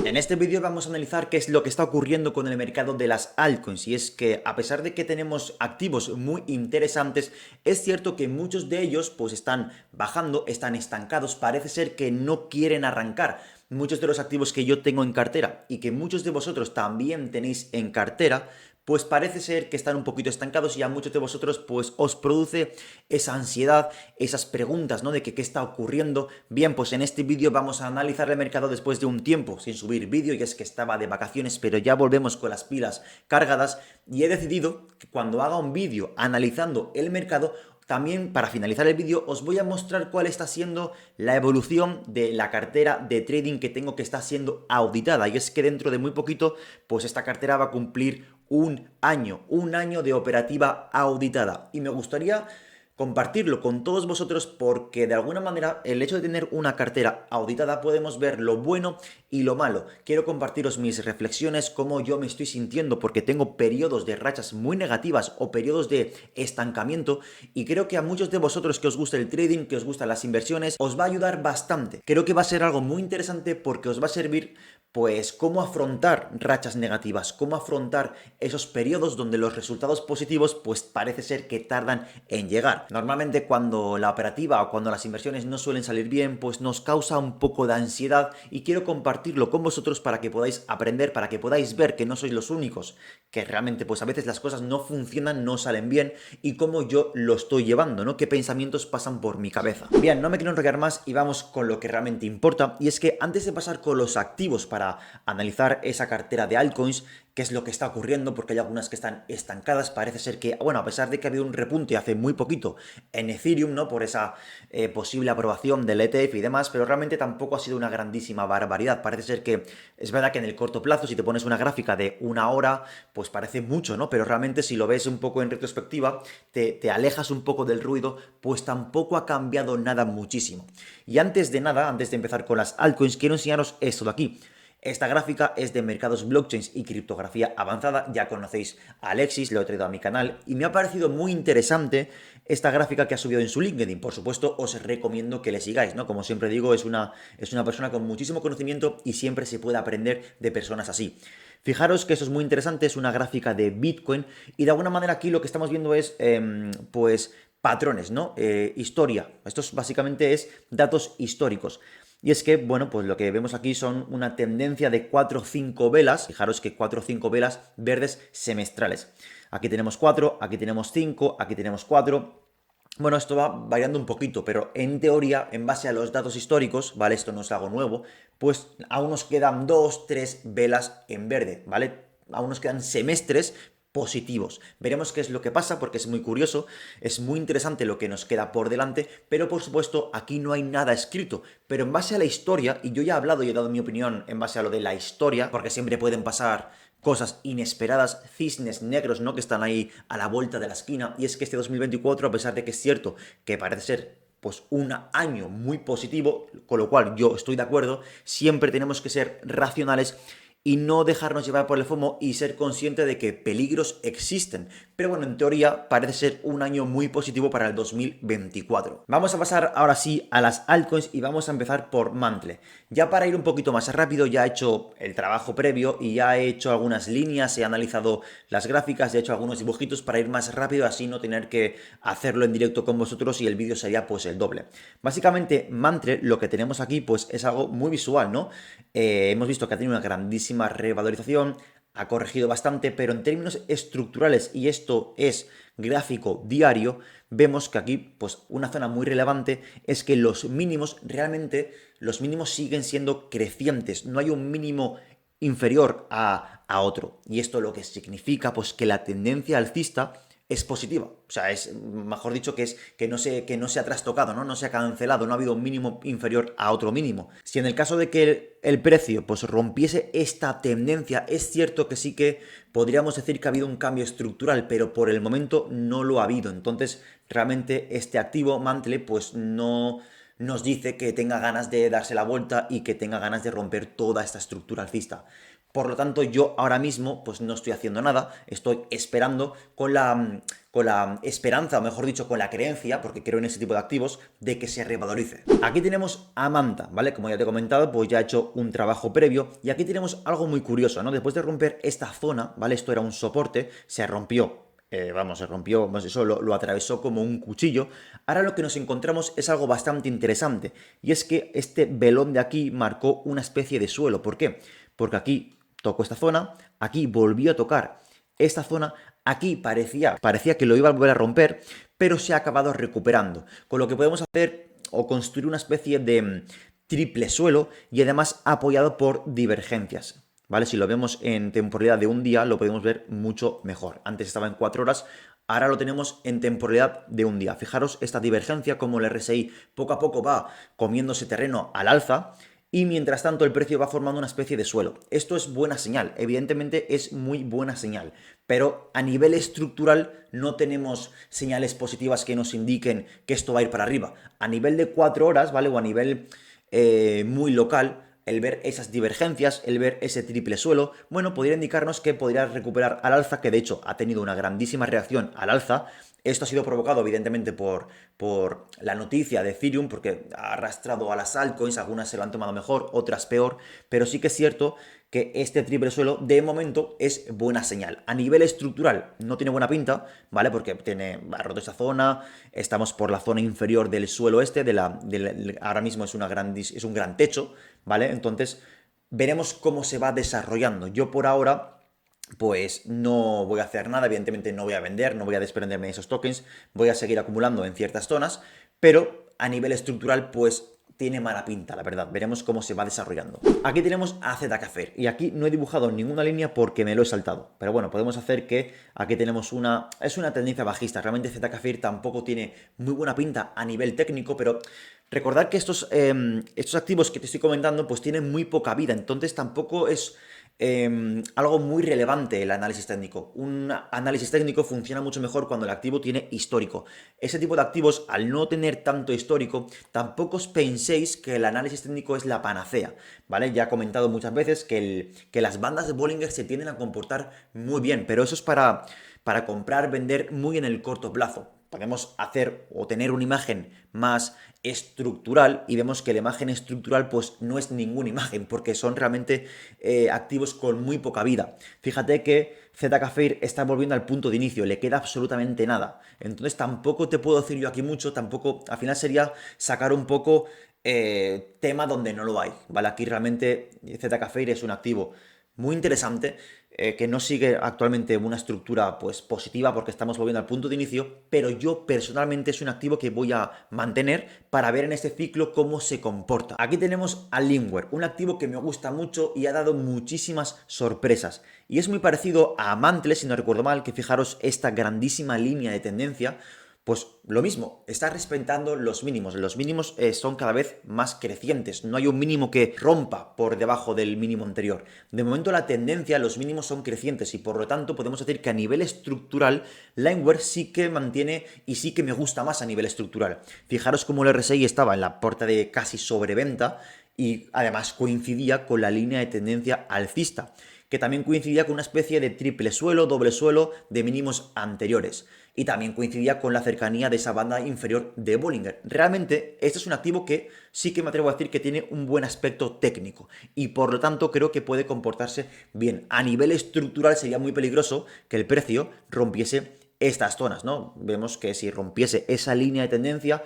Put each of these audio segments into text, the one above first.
En este vídeo vamos a analizar qué es lo que está ocurriendo con el mercado de las altcoins, y es que a pesar de que tenemos activos muy interesantes, es cierto que muchos de ellos pues están bajando, están estancados, parece ser que no quieren arrancar. Muchos de los activos que yo tengo en cartera y que muchos de vosotros también tenéis en cartera, pues parece ser que están un poquito estancados y a muchos de vosotros pues os produce esa ansiedad, esas preguntas, ¿no? De que qué está ocurriendo. Bien, pues en este vídeo vamos a analizar el mercado después de un tiempo sin subir vídeo, y es que estaba de vacaciones, pero ya volvemos con las pilas cargadas y he decidido que cuando haga un vídeo analizando el mercado, también para finalizar el vídeo os voy a mostrar cuál está siendo la evolución de la cartera de trading que tengo, que está siendo auditada, y es que dentro de muy poquito pues esta cartera va a cumplir un año de operativa auditada, y me gustaría compartirlo con todos vosotros porque de alguna manera el hecho de tener una cartera auditada podemos ver lo bueno y lo malo. Quiero compartiros mis reflexiones, cómo yo me estoy sintiendo, porque tengo periodos de rachas muy negativas o periodos de estancamiento, y creo que a muchos de vosotros que os gusta el trading, que os gustan las inversiones, os va a ayudar bastante. Creo que va a ser algo muy interesante porque os va a servir pues cómo afrontar rachas negativas, cómo afrontar esos periodos donde los resultados positivos pues parece ser que tardan en llegar. Normalmente cuando la operativa o cuando las inversiones no suelen salir bien, pues nos causa un poco de ansiedad, y quiero compartirlo con vosotros para que podáis aprender, para que podáis ver que no sois los únicos, que realmente pues a veces las cosas no funcionan, no salen bien, y cómo yo lo estoy llevando, ¿no? Qué pensamientos pasan por mi cabeza. Bien, no me quiero enrollar más y vamos con lo que realmente importa, y es que antes de pasar con los activos para analizar esa cartera de altcoins, qué es lo que está ocurriendo, porque hay algunas que están estancadas. Parece ser que, bueno, a pesar de que ha habido un repunte hace muy poquito en Ethereum, ¿no? Por esa posible aprobación del ETF y demás, pero realmente tampoco ha sido una grandísima barbaridad. Parece ser que es verdad que en el corto plazo, si te pones una gráfica de una hora, pues parece mucho, ¿no? Pero realmente si lo ves un poco en retrospectiva, te alejas un poco del ruido, pues tampoco ha cambiado nada muchísimo. Y antes de nada, antes de empezar con las altcoins, quiero enseñaros esto de aquí. Esta gráfica es de mercados blockchains y criptografía avanzada. Ya conocéis a Alexis, lo he traído a mi canal y me ha parecido muy interesante esta gráfica que ha subido en su LinkedIn. Por supuesto, os recomiendo que le sigáis, ¿no? Como siempre digo, es una persona con muchísimo conocimiento y siempre se puede aprender de personas así. Fijaros que eso es muy interesante, es una gráfica de Bitcoin, y de alguna manera aquí lo que estamos viendo es, pues, patrones, ¿no? Historia. Esto básicamente es datos históricos. Y es que, bueno, pues lo que vemos aquí son una tendencia de 4 o 5 velas. Fijaros que 4 o 5 velas verdes semestrales. Aquí tenemos 4, aquí tenemos 5, aquí tenemos 4. Bueno, esto va variando un poquito, pero en teoría, en base a los datos históricos, ¿vale? Esto no es algo nuevo, pues aún nos quedan 2, 3 velas en verde, ¿vale? Aún nos quedan semestres positivos. Veremos qué es lo que pasa, porque es muy curioso, es muy interesante lo que nos queda por delante, pero por supuesto aquí no hay nada escrito. Pero en base a la historia, y yo ya he hablado y he dado mi opinión en base a lo de la historia, porque siempre pueden pasar cosas inesperadas, cisnes negros, ¿no? Que están ahí a la vuelta de la esquina. Y es que este 2024, a pesar de que es cierto que parece ser pues un año muy positivo, con lo cual yo estoy de acuerdo, siempre tenemos que ser racionales y no dejarnos llevar por el FOMO y ser consciente de que peligros existen. Pero bueno, en teoría parece ser un año muy positivo para el 2024. Vamos a pasar ahora sí a las altcoins y vamos a empezar por Mantle. Ya para ir un poquito más rápido, ya he hecho el trabajo previo y ya he hecho algunas líneas, he analizado las gráficas, he hecho algunos dibujitos para ir más rápido, así no tener que hacerlo en directo con vosotros y el vídeo sería pues el doble. Básicamente Mantle, lo que tenemos aquí pues es algo muy visual, ¿no? Hemos visto que ha tenido una grandísima revalorización, ha corregido bastante, pero en términos estructurales, y esto es gráfico diario, vemos que aquí, pues una zona muy relevante es que los mínimos, realmente, los mínimos siguen siendo crecientes, no hay un mínimo inferior a otro. Y esto lo que significa, pues que la tendencia alcista es positiva. O sea, es, mejor dicho, que no se ha trastocado, ¿no? No se ha cancelado, no ha habido un mínimo inferior a otro mínimo. Si en el caso de que el precio pues rompiese esta tendencia, es cierto que sí que podríamos decir que ha habido un cambio estructural, pero por el momento no lo ha habido. Entonces, realmente este activo Mantle, pues no nos dice que tenga ganas de darse la vuelta y que tenga ganas de romper toda esta estructura alcista. Por lo tanto, yo ahora mismo pues no estoy haciendo nada, estoy esperando con la esperanza, o mejor dicho, con la creencia, porque creo en ese tipo de activos, de que se revalorice. Aquí tenemos a Manta, ¿vale? Como ya te he comentado, pues ya he hecho un trabajo previo y aquí tenemos algo muy curioso, ¿no? Después de romper esta zona, ¿vale? Esto era un soporte, se rompió. Se rompió, pues eso lo atravesó como un cuchillo. Ahora lo que nos encontramos es algo bastante interesante, y es que este velón de aquí marcó una especie de suelo. ¿Por qué? Porque aquí tocó esta zona, aquí volvió a tocar esta zona, aquí parecía que lo iba a volver a romper, pero se ha acabado recuperando. Con lo que podemos hacer o construir una especie de triple suelo y además apoyado por divergencias. ¿Vale? Si lo vemos en temporalidad de un día, lo podemos ver mucho mejor. Antes estaba en 4 horas, ahora lo tenemos en temporalidad de un día. Fijaros esta divergencia, como el RSI poco a poco va comiéndose terreno al alza, y mientras tanto el precio va formando una especie de suelo. Esto es buena señal, evidentemente es muy buena señal, pero a nivel estructural no tenemos señales positivas que nos indiquen que esto va a ir para arriba. A nivel de 4 horas, ¿vale? O a nivel muy local, el ver esas divergencias, el ver ese triple suelo, bueno, podría indicarnos que podría recuperar al alza, que de hecho ha tenido una grandísima reacción al alza. Esto ha sido provocado evidentemente por la noticia de Ethereum, porque ha arrastrado a las altcoins, algunas se lo han tomado mejor, otras peor, pero sí que es cierto que este triple suelo de momento es buena señal. A nivel estructural no tiene buena pinta, ¿vale? Porque ha roto esta zona, estamos por la zona inferior del suelo este, ahora mismo es un gran techo, ¿vale? Entonces veremos cómo se va desarrollando. Yo por ahora pues no voy a hacer nada, evidentemente no voy a vender, no voy a desprenderme de esos tokens, voy a seguir acumulando en ciertas zonas, pero a nivel estructural pues tiene mala pinta, la verdad. Veremos cómo se va desarrollando. Aquí tenemos a Zcafer y aquí no he dibujado ninguna línea porque me lo he saltado. Pero bueno, podemos hacer que aquí tenemos es una tendencia bajista. Realmente Zcafer tampoco tiene muy buena pinta a nivel técnico, pero recordad que estos activos que te estoy comentando pues tienen muy poca vida, entonces tampoco es algo muy relevante el análisis técnico. Un análisis técnico funciona mucho mejor cuando el activo tiene histórico. Ese tipo de activos, al no tener tanto histórico, tampoco os penséis que el análisis técnico es la panacea, ¿vale? Ya he comentado muchas veces que las bandas de Bollinger se tienden a comportar muy bien, pero eso es para comprar, vender muy en el corto plazo. Podemos hacer o tener una imagen más estructural y vemos que la imagen estructural pues no es ninguna imagen porque son realmente activos con muy poca vida. Fíjate que Zcafer está volviendo al punto de inicio, le queda absolutamente nada. Entonces tampoco te puedo decir yo aquí mucho, tampoco, al final sería sacar un poco tema donde no lo hay, ¿vale? Aquí realmente Zcafer es un activo muy interesante, que no sigue actualmente una estructura pues positiva porque estamos volviendo al punto de inicio, pero yo personalmente es un activo que voy a mantener para ver en este ciclo cómo se comporta. Aquí tenemos a Limware, un activo que me gusta mucho y ha dado muchísimas sorpresas. Y es muy parecido a Mantle, si no recuerdo mal, que fijaros esta grandísima línea de tendencia. Pues lo mismo, está respetando los mínimos. Los mínimos son cada vez más crecientes. No hay un mínimo que rompa por debajo del mínimo anterior. De momento la tendencia, los mínimos son crecientes y por lo tanto podemos decir que a nivel estructural, Limeware sí que mantiene y sí que me gusta más a nivel estructural. Fijaros cómo el RSI estaba en la puerta de casi sobreventa y además coincidía con la línea de tendencia alcista, que también coincidía con una especie de triple suelo, doble suelo de mínimos anteriores. Y también coincidía con la cercanía de esa banda inferior de Bollinger. Realmente, este es un activo que sí que me atrevo a decir que tiene un buen aspecto técnico y por lo tanto creo que puede comportarse bien. A nivel estructural sería muy peligroso que el precio rompiese estas zonas, ¿no? Vemos que si rompiese esa línea de tendencia,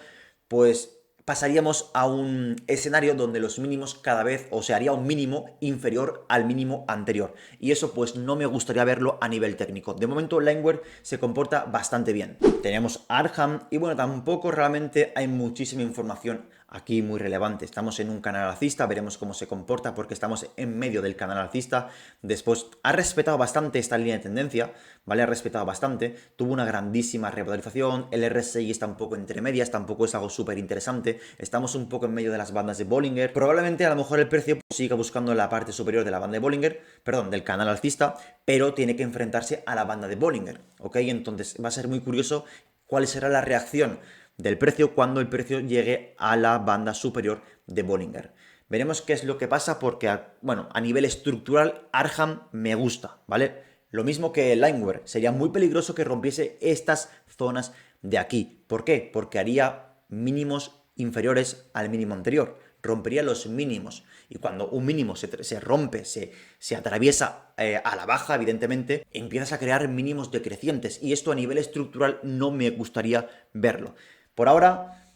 pues pasaríamos a un escenario donde los mínimos cada vez, o se haría un mínimo inferior al mínimo anterior. Y eso pues no me gustaría verlo a nivel técnico. De momento Limeware se comporta bastante bien. Tenemos Arham y bueno, tampoco realmente hay muchísima información aquí muy relevante. Estamos en un canal alcista, veremos cómo se comporta porque estamos en medio del canal alcista. Después ha respetado bastante esta línea de tendencia, ¿vale? Ha respetado bastante, tuvo una grandísima revalorización, el RSI está un poco entre medias, tampoco es algo súper interesante, estamos un poco en medio de las bandas de Bollinger. Probablemente a lo mejor el precio pues, siga buscando la parte superior de la banda de Bollinger, perdón, del canal alcista, pero tiene que enfrentarse a la banda de Bollinger, ¿ok? Entonces va a ser muy curioso cuál será la reacción del precio cuando el precio llegue a la banda superior de Bollinger. Veremos qué es lo que pasa porque, bueno, a nivel estructural, Arkham me gusta, ¿vale? Lo mismo que Lineware, sería muy peligroso que rompiese estas zonas de aquí. ¿Por qué? Porque haría mínimos inferiores al mínimo anterior, rompería los mínimos. Y cuando un mínimo se rompe, se atraviesa a la baja, evidentemente, empiezas a crear mínimos decrecientes. Y esto a nivel estructural no me gustaría verlo. Por ahora,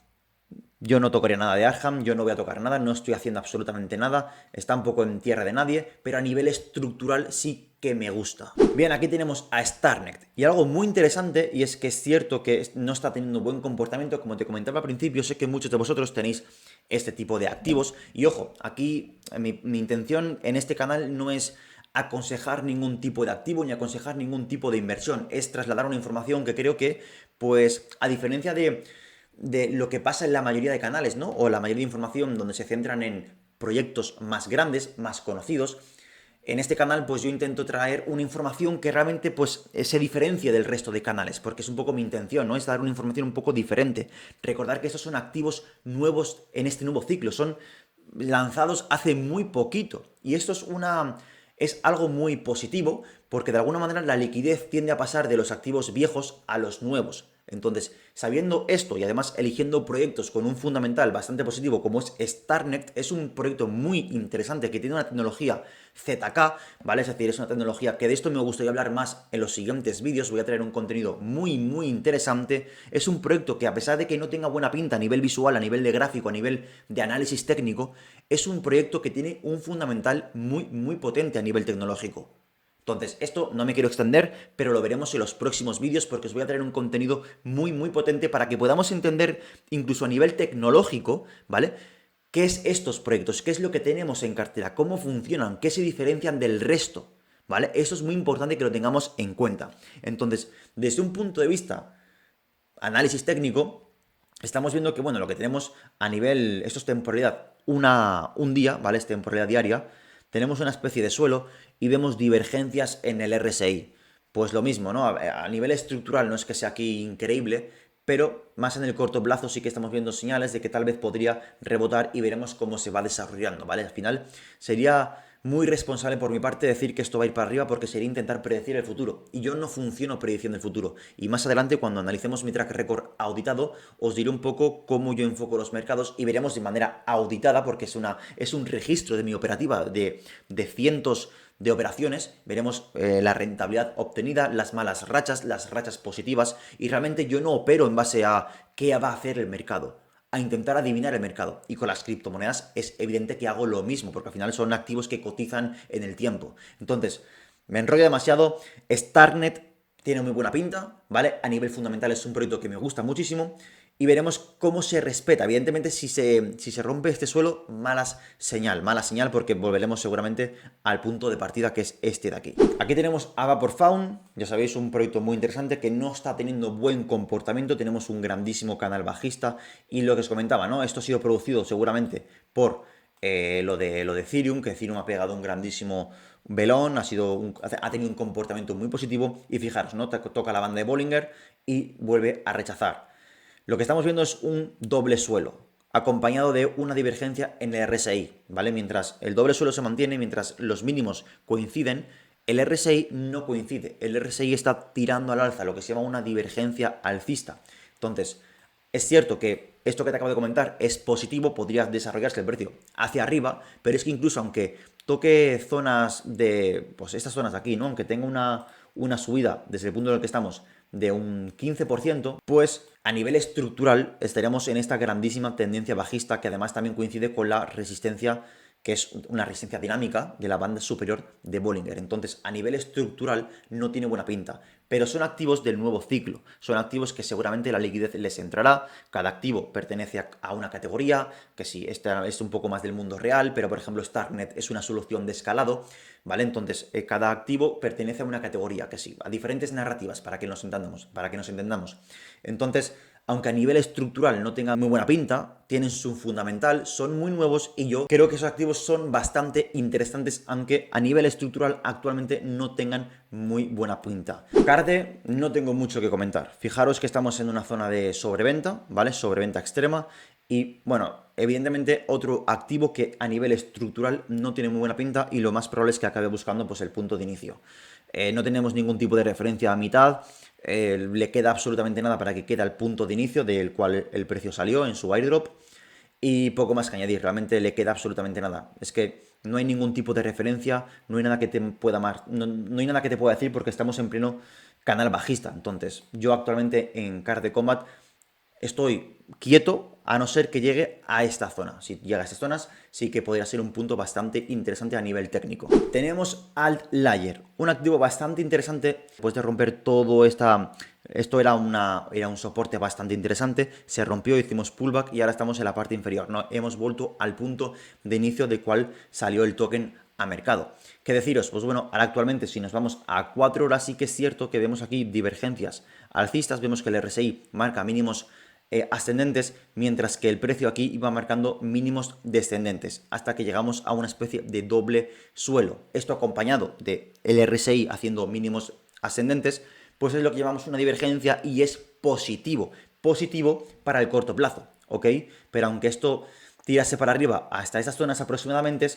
yo no tocaría nada de Arkham, yo no voy a tocar nada, no estoy haciendo absolutamente nada, está un poco en tierra de nadie, pero a nivel estructural sí que me gusta. Bien, aquí tenemos a StarNet, y algo muy interesante, y es que es cierto que no está teniendo buen comportamiento, como te comentaba al principio, sé que muchos de vosotros tenéis este tipo de activos, y ojo, aquí mi intención en este canal no es aconsejar ningún tipo de activo ni aconsejar ningún tipo de inversión, es trasladar una información que creo que, pues, a diferencia de lo que pasa en la mayoría de canales, ¿no? O la mayoría de información donde se centran en proyectos más grandes, más conocidos. En este canal, pues yo intento traer una información que realmente, pues, se diferencie del resto de canales, porque es un poco mi intención, ¿no? Es dar una información un poco diferente. Recordar que estos son activos nuevos en este nuevo ciclo, son lanzados hace muy poquito. Y esto es algo muy positivo, porque de alguna manera la liquidez tiende a pasar de los activos viejos a los nuevos. Entonces, sabiendo esto y además eligiendo proyectos con un fundamental bastante positivo como es StarNet, es un proyecto muy interesante que tiene una tecnología ZK, ¿vale? Es decir, es una tecnología que de esto me gustaría hablar más en los siguientes vídeos, voy a traer un contenido muy interesante. Es un proyecto que a pesar de que no tenga buena pinta a nivel visual, a nivel de gráfico, a nivel de análisis técnico, es un proyecto que tiene un fundamental muy potente a nivel tecnológico. Entonces, esto no me quiero extender, pero lo veremos en los próximos vídeos porque os voy a traer un contenido muy potente para que podamos entender, incluso a nivel tecnológico, ¿vale? ¿Qué es estos proyectos? ¿Qué es lo que tenemos en cartera? ¿Cómo funcionan? ¿Qué se diferencian del resto? ¿Vale? Eso es muy importante que lo tengamos en cuenta. Entonces, desde un punto de vista análisis técnico, estamos viendo que, bueno, lo que tenemos a nivel, esto es temporalidad, un día, ¿vale? Es temporalidad diaria, tenemos una especie de suelo y vemos divergencias en el RSI. Pues lo mismo, ¿no? A nivel estructural no es que sea aquí increíble, pero más en el corto plazo sí que estamos viendo señales de que tal vez podría rebotar y veremos cómo se va desarrollando, ¿vale? Al final sería muy responsable por mi parte decir que esto va a ir para arriba porque sería intentar predecir el futuro. Y yo no funciono prediciendo el futuro. Y más adelante, cuando analicemos mi track record auditado, os diré un poco cómo yo enfoco los mercados y veremos de manera auditada, porque es un registro de mi operativa de cientos de operaciones, veremos la rentabilidad obtenida, las malas rachas, las rachas positivas, y realmente yo no opero en base a qué va a hacer el mercado, a intentar adivinar el mercado. Y con las criptomonedas es evidente que hago lo mismo, porque al final son activos que cotizan en el tiempo. Entonces, me enrollo demasiado. StarNet tiene muy buena pinta, ¿vale? A nivel fundamental es un proyecto que me gusta muchísimo y veremos cómo se respeta. Evidentemente, si se rompe este suelo, mala señal porque volveremos seguramente al punto de partida que es este de aquí. Aquí tenemos a Vaporfaun, ya sabéis, un proyecto muy interesante que no está teniendo buen comportamiento, tenemos un grandísimo canal bajista y lo que os comentaba, ¿no? Esto ha sido producido seguramente por lo de Ethereum, que Ethereum ha pegado un grandísimo velón, ha tenido un comportamiento muy positivo y fijaros, ¿no? Toca la banda de Bollinger y vuelve a rechazar. Lo que estamos viendo es un doble suelo, acompañado de una divergencia en el RSI, ¿vale? Mientras el doble suelo se mantiene, mientras los mínimos coinciden, el RSI no coincide. El RSI está tirando al alza, lo que se llama una divergencia alcista. Entonces, es cierto que esto que te acabo de comentar es positivo, podría desarrollarse el precio hacia arriba, pero es que incluso aunque toque zonas pues estas zonas de aquí, ¿no? Aunque tenga una subida desde el punto en el que estamos de un 15%, pues a nivel estructural estaríamos en esta grandísima tendencia bajista que además también coincide con la resistencia, que es una resistencia dinámica de la banda superior de Bollinger. Entonces, a nivel estructural no tiene buena pinta, pero son activos del nuevo ciclo, son activos que seguramente la liquidez les entrará, cada activo pertenece a una categoría, que sí, esta es un poco más del mundo real, pero por ejemplo StarNet es una solución de escalado, ¿vale? Entonces, cada activo pertenece a una categoría, que sí, a diferentes narrativas, para que nos entendamos. Entonces, aunque a nivel estructural no tengan muy buena pinta, tienen su fundamental, son muy nuevos y yo creo que esos activos son bastante interesantes, aunque a nivel estructural actualmente no tengan muy buena pinta. Carde, no tengo mucho que comentar. Fijaros que estamos en una zona de sobreventa, ¿vale? Sobreventa extrema. Y bueno, evidentemente otro activo que a nivel estructural no tiene muy buena pinta y lo más probable es que acabe buscando pues el punto de inicio. No tenemos ningún tipo de referencia a mitad, le queda absolutamente nada para que quede el punto de inicio del cual el precio salió en su airdrop y poco más que añadir, realmente le queda absolutamente nada. Es que no hay ningún tipo de referencia, no hay nada que te pueda no hay nada que te pueda decir porque estamos en pleno canal bajista. Entonces, yo actualmente en Card de Combat estoy quieto a no ser que llegue a esta zona. Si llega a estas zonas, sí que podría ser un punto bastante interesante a nivel técnico. Tenemos Altlayer, un activo bastante interesante después de romper todo esta... Esto era un soporte bastante interesante, se rompió, hicimos pullback y ahora estamos en la parte inferior. No, hemos vuelto al punto de inicio del cual salió el token a mercado. ¿Qué deciros? Pues bueno, ahora actualmente si nos vamos a 4 horas sí que es cierto que vemos aquí divergencias alcistas, vemos que el RSI marca mínimos ascendentes, mientras que el precio aquí iba marcando mínimos descendentes, hasta que llegamos a una especie de doble suelo. Esto acompañado de el RSI haciendo mínimos ascendentes, pues es lo que llamamos una divergencia y es positivo. Positivo para el corto plazo, ¿ok? Pero aunque esto tirase para arriba hasta estas zonas aproximadamente,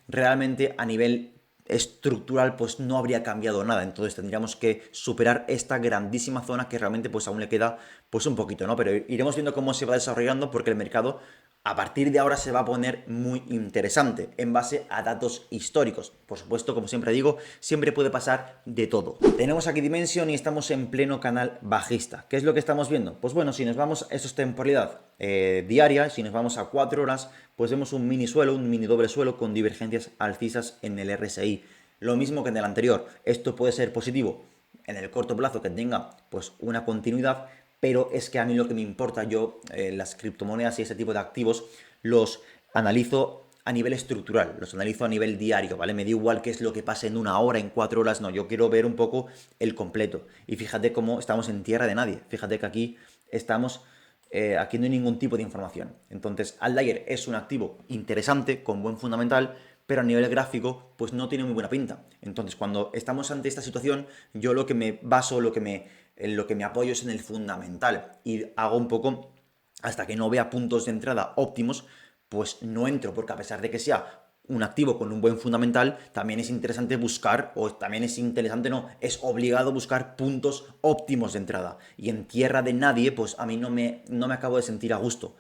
realmente a nivel estructural pues no habría cambiado nada, entonces tendríamos que superar esta grandísima zona que realmente pues aún le queda pues un poquito, ¿no? Pero iremos viendo cómo se va desarrollando porque el mercado a partir de ahora se va a poner muy interesante en base a datos históricos. Por supuesto, como siempre digo, siempre puede pasar de todo. Tenemos aquí Dimension y estamos en pleno canal bajista. ¿Qué es lo que estamos viendo? Pues bueno, si nos vamos, esto es temporalidad diaria, si nos vamos a 4 horas, pues vemos un mini suelo, un mini doble suelo con divergencias alcistas en el RSI. Lo mismo que en el anterior. Esto puede ser positivo en el corto plazo que tenga pues una continuidad, pero es que a mí lo que me importa, yo las criptomonedas y ese tipo de activos los analizo a nivel estructural, los analizo a nivel diario, ¿vale? Me da igual qué es lo que pase en una hora, en 4 horas, no, yo quiero ver un poco el completo. Y fíjate cómo estamos en tierra de nadie, fíjate que aquí estamos... aquí no hay ningún tipo de información. Entonces, Outlier es un activo interesante, con buen fundamental, pero a nivel gráfico, pues no tiene muy buena pinta. Entonces, cuando estamos ante esta situación, yo lo que me baso, en lo que me apoyo es en el fundamental y hago un poco, hasta que no vea puntos de entrada óptimos, pues no entro, porque a pesar de que sea un activo con un buen fundamental, también es interesante buscar, o también es interesante, no, es obligado buscar puntos óptimos de entrada. Y en tierra de nadie, pues a mí no me acabo de sentir a gusto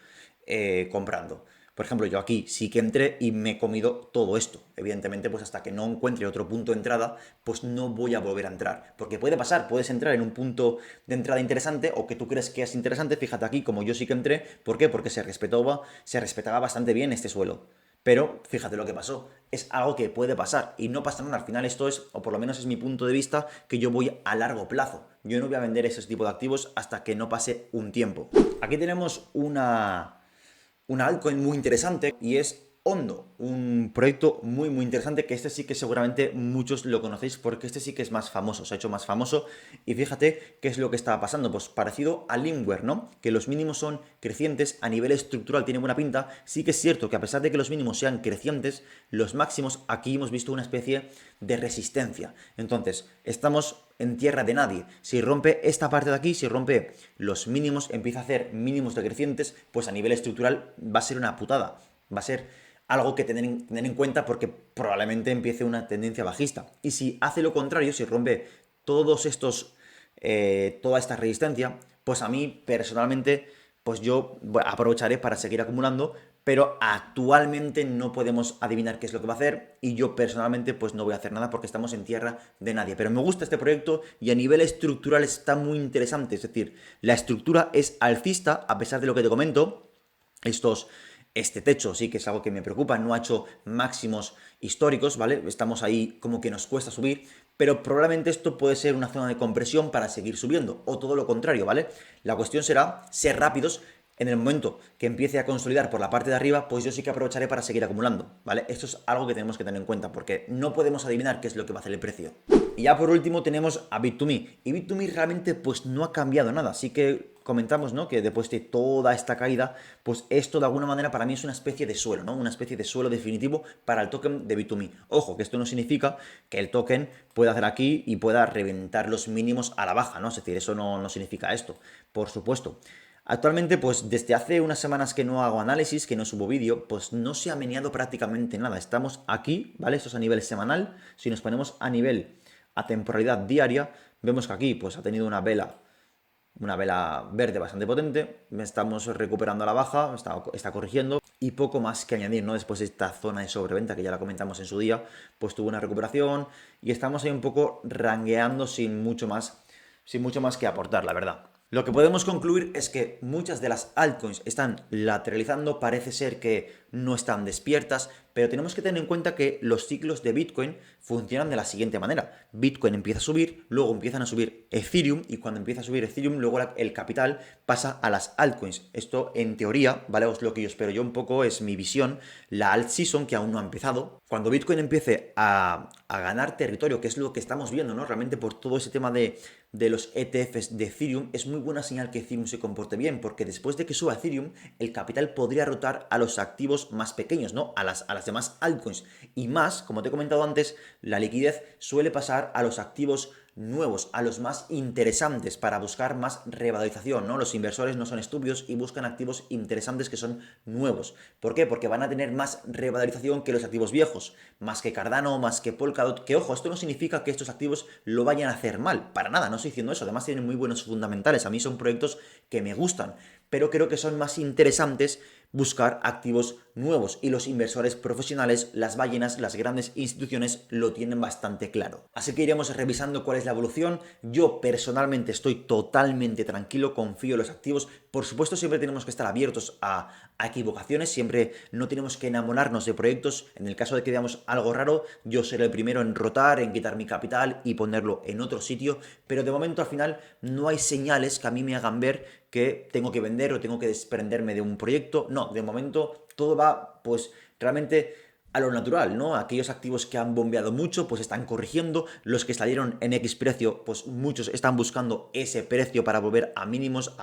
comprando. Por ejemplo, yo aquí sí que entré y me he comido todo esto. Evidentemente, pues hasta que no encuentre otro punto de entrada, pues no voy a volver a entrar. Porque puede pasar, puedes entrar en un punto de entrada interesante o que tú crees que es interesante. Fíjate aquí, como yo sí que entré. ¿Por qué? Porque se respetaba bastante bien este suelo. Pero fíjate lo que pasó. Es algo que puede pasar y no pasa nada. Al final esto es, o por lo menos es mi punto de vista, que yo voy a largo plazo. Yo no voy a vender ese tipo de activos hasta que no pase un tiempo. Aquí tenemos una altcoin muy interesante y es Ondo, un proyecto muy interesante que este sí que seguramente muchos lo conocéis porque este sí que es más famoso, se ha hecho más famoso y fíjate qué es lo que está pasando, pues parecido a Limeware, ¿no? Que los mínimos son crecientes, a nivel estructural tiene buena pinta, sí que es cierto que a pesar de que los mínimos sean crecientes, los máximos aquí hemos visto una especie de resistencia, entonces estamos en tierra de nadie. Si rompe esta parte de aquí, si rompe los mínimos, empieza a hacer mínimos decrecientes, pues a nivel estructural va a ser una putada. Va a ser algo que tener en cuenta porque probablemente empiece una tendencia bajista. Y si hace lo contrario, si rompe toda esta resistencia, pues a mí personalmente, pues yo aprovecharé para seguir acumulando, pero actualmente no podemos adivinar qué es lo que va a hacer y yo personalmente pues no voy a hacer nada porque estamos en tierra de nadie. Pero me gusta este proyecto y a nivel estructural está muy interesante, es decir, la estructura es alcista a pesar de lo que te comento, este techo sí que es algo que me preocupa, no ha hecho máximos históricos, ¿vale? Estamos ahí como que nos cuesta subir, pero probablemente esto puede ser una zona de compresión para seguir subiendo, o todo lo contrario, ¿vale? La cuestión será ser rápidos, En el momento que empiece a consolidar por la parte de arriba, pues yo sí que aprovecharé para seguir acumulando, ¿vale? Esto es algo que tenemos que tener en cuenta porque no podemos adivinar qué es lo que va a hacer el precio. Y ya por último tenemos a Bit2Me. Y Bit2Me realmente pues no ha cambiado nada. Así que comentamos, ¿no? Que después de toda esta caída, pues esto de alguna manera para mí es una especie de suelo, ¿no? Una especie de suelo definitivo para el token de Bit2Me. Ojo, que esto no significa que el token pueda hacer aquí y pueda reventar los mínimos a la baja, ¿no? Es decir, eso no significa esto, por supuesto. Actualmente, pues desde hace unas semanas que no hago análisis, que no subo vídeo, pues no se ha meneado prácticamente nada. Estamos aquí, ¿vale? Esto es a nivel semanal. Si nos ponemos a nivel a temporalidad diaria, vemos que aquí pues ha tenido una vela verde bastante potente, estamos recuperando a la baja, está corrigiendo y poco más que añadir, ¿no? Después de esta zona de sobreventa que ya la comentamos en su día, pues tuvo una recuperación y estamos ahí un poco rangueando sin mucho más que aportar, la verdad. Lo que podemos concluir es que muchas de las altcoins están lateralizando, parece ser que no están despiertas, pero tenemos que tener en cuenta que los ciclos de Bitcoin funcionan de la siguiente manera. Bitcoin empieza a subir, luego empiezan a subir Ethereum y cuando empieza a subir Ethereum, luego el capital pasa a las altcoins. Esto en teoría, ¿vale? Es lo que yo espero yo un poco, es mi visión. La alt season, que aún no ha empezado, cuando Bitcoin empiece a ganar territorio, que es lo que estamos viendo, ¿no? Realmente por todo ese tema de los ETFs de Ethereum, es muy buena señal que Ethereum se comporte bien, porque después de que suba Ethereum, el capital podría rotar a los activos más pequeños, ¿no? A las demás altcoins. Y más, como te he comentado antes, la liquidez suele pasar a los activos nuevos, a los más interesantes para buscar más revalorización, ¿no? Los inversores no son estúpidos y buscan activos interesantes que son nuevos. ¿Por qué? Porque van a tener más revalorización que los activos viejos, más que Cardano, más que Polkadot, que ojo, esto no significa que estos activos lo vayan a hacer mal, para nada, no estoy diciendo eso, además tienen muy buenos fundamentales, a mí son proyectos que me gustan, pero creo que son más interesantes buscar activos nuevos y los inversores profesionales, las ballenas, las grandes instituciones lo tienen bastante claro. Así que iremos revisando cuál es la evolución. Yo personalmente estoy totalmente tranquilo, confío en los activos. Por supuesto siempre tenemos que estar abiertos a equivocaciones, siempre no tenemos que enamorarnos de proyectos. En el caso de que veamos algo raro, yo seré el primero en rotar, en quitar mi capital y ponerlo en otro sitio, pero de momento al final no hay señales que a mí me hagan ver que tengo que vender o tengo que desprenderme de un proyecto. No, de momento todo va pues realmente a lo natural, ¿no? Aquellos activos que han bombeado mucho pues están corrigiendo, los que salieron en X precio pues muchos están buscando ese precio para volver a mínimos,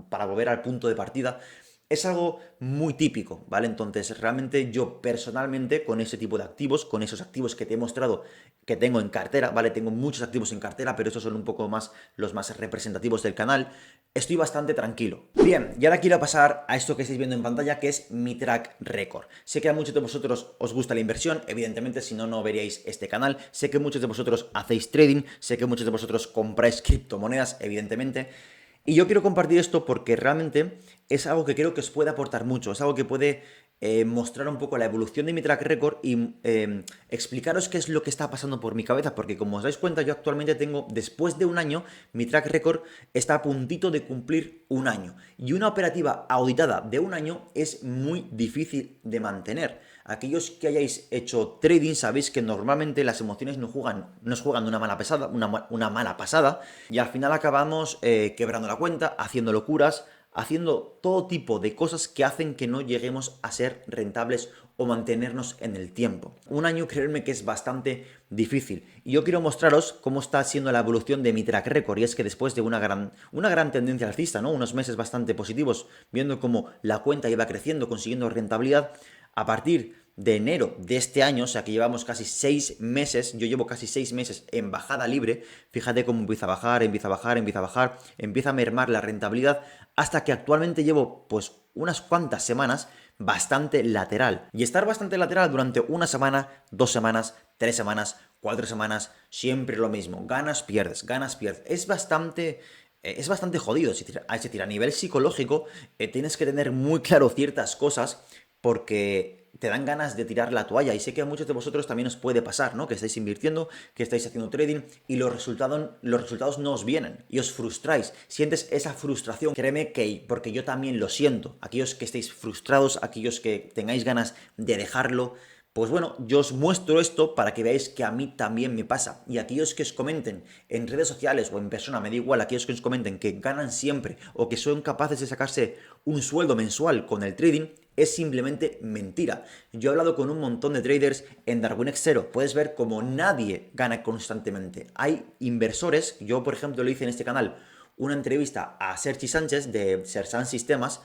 para volver al punto de partida. Es algo muy típico, ¿vale? Entonces, realmente yo personalmente con ese tipo de activos, con esos activos que te he mostrado que tengo en cartera, ¿vale? Tengo muchos activos en cartera, pero estos son un poco más los más representativos del canal. Estoy bastante tranquilo. Bien, y ahora quiero pasar a esto que estáis viendo en pantalla, que es mi track record. Sé que a muchos de vosotros os gusta la inversión, evidentemente, si no, no veríais este canal. Sé que muchos de vosotros hacéis trading, sé que muchos de vosotros compráis criptomonedas, evidentemente. Y yo quiero compartir esto porque realmente es algo que creo que os puede aportar mucho, es algo que puede mostrar un poco la evolución de mi track record y explicaros qué es lo que está pasando por mi cabeza, porque como os dais cuenta, yo actualmente tengo, después de un año, mi track record está a puntito de cumplir un año. Y una operativa auditada de un año es muy difícil de mantener. Aquellos que hayáis hecho trading sabéis que normalmente las emociones nos juegan de una mala pasada y al final acabamos quebrando la cuenta, haciendo locuras, haciendo todo tipo de cosas que hacen que no lleguemos a ser rentables o mantenernos en el tiempo. Un año, creerme que es bastante difícil. Y yo quiero mostraros cómo está siendo la evolución de mi track record. Y es que después de una gran tendencia alcista, ¿no? Unos meses bastante positivos, viendo cómo la cuenta iba creciendo, consiguiendo rentabilidad, a partir de enero de este año, o sea que llevamos casi 6 meses, yo llevo casi 6 meses en bajada libre, fíjate cómo empieza a bajar, empieza a bajar, empieza a bajar, empieza a mermar la rentabilidad, hasta que actualmente llevo pues unas cuantas semanas bastante lateral. Y estar bastante lateral durante una semana, 2 semanas, 3 semanas, 4 semanas, siempre lo mismo, ganas, pierdes, ganas, pierdes. Es bastante jodido, es decir, a nivel psicológico tienes que tener muy claro ciertas cosas porque te dan ganas de tirar la toalla y sé que a muchos de vosotros también os puede pasar, ¿no? Que estáis invirtiendo, que estáis haciendo trading y los resultados no os vienen y os frustráis, sientes esa frustración, créeme que, porque yo también lo siento, aquellos que estéis frustrados, aquellos que tengáis ganas de dejarlo, Pues bueno, yo os muestro esto para que veáis que a mí también me pasa. Y aquellos que os comenten en redes sociales o en persona, me da igual, aquellos que os comenten que ganan siempre o que son capaces de sacarse un sueldo mensual con el trading, es simplemente mentira. Yo he hablado con un montón de traders en Darwinex 0. Puedes ver como nadie gana constantemente. Hay inversores, yo por ejemplo le hice en este canal una entrevista a Sergi Sánchez de Sersan Sistemas.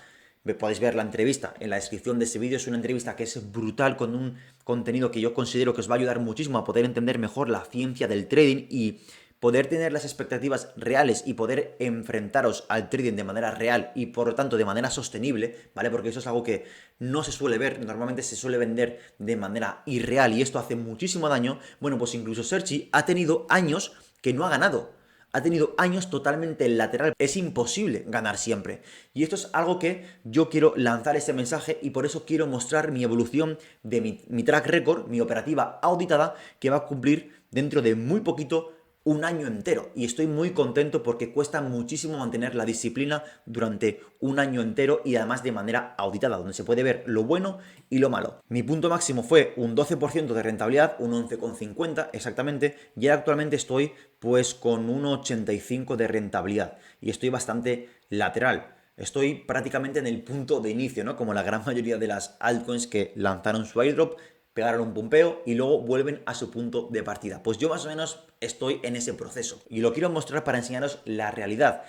Podéis ver la entrevista en la descripción de este vídeo. Es una entrevista que es brutal, con un contenido que yo considero que os va a ayudar muchísimo a poder entender mejor la ciencia del trading y poder tener las expectativas reales y poder enfrentaros al trading de manera real y por lo tanto de manera sostenible, ¿vale? Porque eso es algo que no se suele ver, normalmente se suele vender de manera irreal y esto hace muchísimo daño. Bueno, pues incluso Sergi ha tenido años que no ha ganado. Ha tenido años totalmente lateral. Es imposible ganar siempre. Y esto es algo que yo quiero lanzar este mensaje y por eso quiero mostrar mi evolución de mi track record, mi operativa auditada, que va a cumplir dentro de muy poquito un año entero. Y estoy muy contento porque cuesta muchísimo mantener la disciplina durante un año entero y además de manera auditada, donde se puede ver lo bueno y lo malo. Mi punto máximo fue un 12% de rentabilidad, un 11,50 exactamente, y ahora actualmente estoy pues con un 85 de rentabilidad y estoy bastante lateral. Estoy prácticamente en el punto de inicio, ¿no? Como la gran mayoría de las altcoins que lanzaron su airdrop, pegaron un pumpeo y luego vuelven a su punto de partida. Pues yo más o menos estoy en ese proceso y lo quiero mostrar para enseñaros la realidad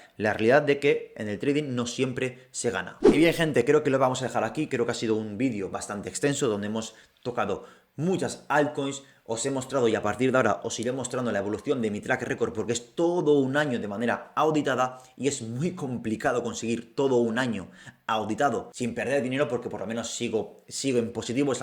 de que en el trading no siempre se gana. Y bien, gente, creo que lo vamos a dejar aquí. Creo que ha sido un vídeo bastante extenso donde hemos tocado muchas altcoins, os he mostrado y a partir de ahora os iré mostrando la evolución de mi track record porque es todo un año de manera auditada y es muy complicado conseguir todo un año auditado sin perder dinero porque por lo menos sigo en positivo, es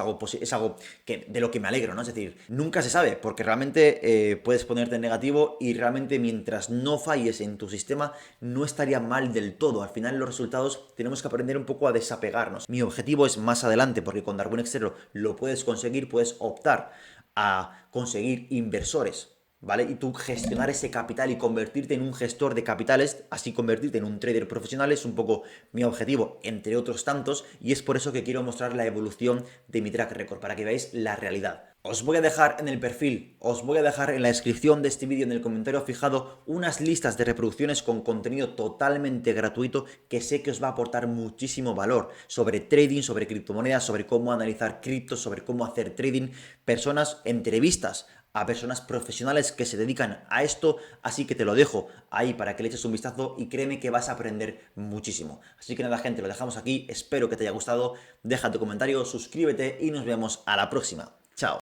algo que, de lo que me alegro, ¿no? Es decir, nunca se sabe porque realmente puedes ponerte en negativo y realmente mientras no falles en tu sistema no estaría mal del todo. Al final los resultados tenemos que aprender un poco a desapegarnos. Mi objetivo es más adelante porque con Darwinex 0 lo puedes conseguir, puedes optar a conseguir inversores, ¿vale? Y tú gestionar ese capital y convertirte en un gestor de capitales, así convertirte en un trader profesional es un poco mi objetivo, entre otros tantos, y es por eso que quiero mostrar la evolución de mi track record, para que veáis la realidad. Os voy a dejar en el perfil, os voy a dejar en la descripción de este vídeo, en el comentario fijado, unas listas de reproducciones con contenido totalmente gratuito que sé que os va a aportar muchísimo valor sobre trading, sobre criptomonedas, sobre cómo analizar criptos, sobre cómo hacer trading, entrevistas a personas profesionales que se dedican a esto, así que te lo dejo ahí para que le eches un vistazo y créeme que vas a aprender muchísimo. Así que nada, gente, lo dejamos aquí, espero que te haya gustado, deja tu comentario, suscríbete y nos vemos a la próxima.